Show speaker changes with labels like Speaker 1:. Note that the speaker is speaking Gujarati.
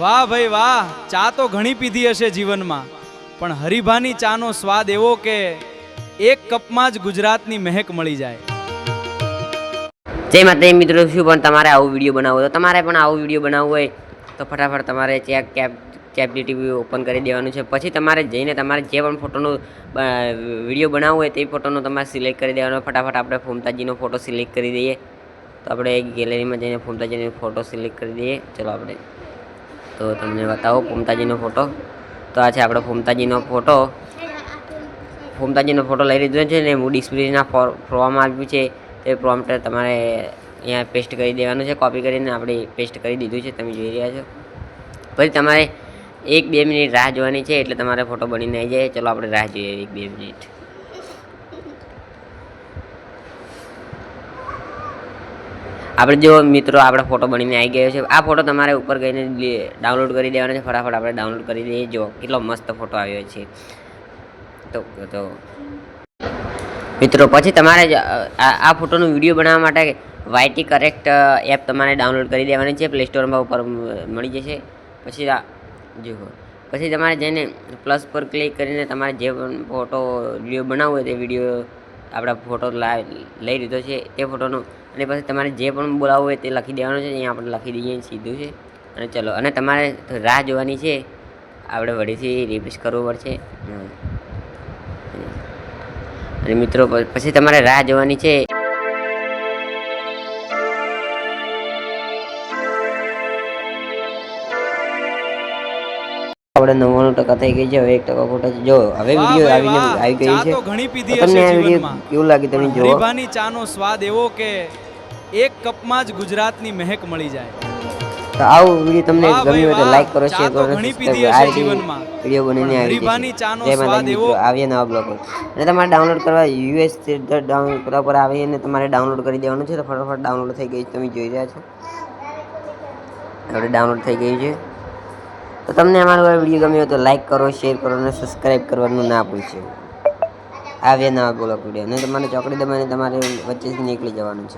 Speaker 1: વાહ ભાઈ વાહ, ચા તો ઘણી પીધી હશે જીવનમાં, પણ હરિભાની ચાનો સ્વાદ એવો કે એક કપમાં જ ગુજરાતની મહેક મળી જાય.
Speaker 2: જય માતા મિત્રો, શું પણ તમારે આવું વિડીયો બનાવવો તો તમારે પણ આવું વિડીયો બનાવવું હોય તો ફટાફટ તમારે CapGTV ઓપન કરી દેવાનું છે. પછી તમારે જઈને તમારે જે પણ ફોટોનો વિડીયો બનાવવો હોય તે ફોટોનો તમારે સિલેક્ટ કરી દેવાનો. ફટાફટ આપણે ફોમતાજીનો ફોટો સિલેક્ટ કરી દઈએ. તો આપણે ગેલેરીમાં જઈને ફોમતાજીનો ફોટો સિલેક્ટ કરી દઈએ. ચલો આપણે તો તમને બતાવો ફોમતાજીનો ફોટો. તો આ છે આપણો ફોમતાજીનો ફોટો લઈ લીધો છે ને હું ડિસ્પ્લેના ફોર્મમાં આવ્યું છે તે પ્રોમ્પ્ટ તમારે અહીંયા પેસ્ટ કરી દેવાનું છે. કોપી કરીને આપણે પેસ્ટ કરી દીધું છે, તમે જોઈ રહ્યા છો. પછી તમારે 1-2 મિનિટ રાહ જોવાની છે, એટલે તમારે ફોટો બનીને આવી જાય. ચલો આપણે રાહ જોઈએ 1-2 મિનિટ. આપણે જો મિત્રો આપણો ફોટો બનીને આવી ગયો છે. આ ફોટો તમારે ઉપર ગઈને ડાઉનલોડ કરી દેવાનો છે. ફટાફટ આપણે ડાઉનલોડ કરી દઈએ. જો કેટલો મસ્ત ફોટો આવ્યો છે. તો મિત્રો પછી તમારે આ ફોટોનો વિડીયો બનાવવા માટે YT કરેક્ટ એપ તમારે ડાઉનલોડ કરી દેવાની છે. પ્લે સ્ટોરમાં ઉપર મળી જશે. પછી તમારે જઈને પ્લસ પર ક્લિક કરીને તમારે જે પણ ફોટો વિડીયો બનાવવો હોય તે વિડીયો આપણા ફોટો લઈ લીધો છે તે ફોટોનો, અને પછી તમારે જે પણ બોલાવવું હોય તે લખી દેવાનું છે. અહીંયા આપણે લખી દઈએ સીધું છે. અને ચલો, અને તમારે રાહ જોવાની છે. આપણે વળીથી રિફ્રેશ કરવું પડશે. અને મિત્રો પછી તમારે રાહ જોવાની છે. આપણે 99% થઈ ગઈ છે. હવે 1% ખોટા છે. જો હવે વિડીયો આવી ગઈ છે. તમને આ વિડીયો કેવું લાગે તમે જુઓ.
Speaker 1: હરિભાની ચાનો સ્વાદ એવો કે એક કપમાં જ ગુજરાતની મહેક મળી જાય.
Speaker 2: તો આવું વિડીયો તમને ગમ્યું હોય તો લાઈક કરો, શેર કરો અને સબસ્ક્રાઇબ કરો. આ વિડીયો બનીને આવી જશે. જય માતાજી મિત્રો, આવીએ નવા બ્લોગ અને તમારે ડાઉનલોડ કરવા US ડાઉનલોડ કરવા પર આવીને તમારે ડાઉનલોડ કરી દેવાનું છે. તો ફટાફટ ડાઉનલોડ થઈ ગઈ તમે જોઈ રહ્યા છો. આપણે ડાઉનલોડ થઈ ગયું છે. તો તમને અમારો વિડીયો ગમ્યો હોય તો લાઈક કરો, શેર કરો અને સબસ્ક્રાઇબ કરવાનું ના ભૂલશો. આવીએ નવા બ્લોગ વિડીયો અને તમારે ચોકડી દબાવીને તમારે વચ્ચેથી નીકળી જવાનું છે.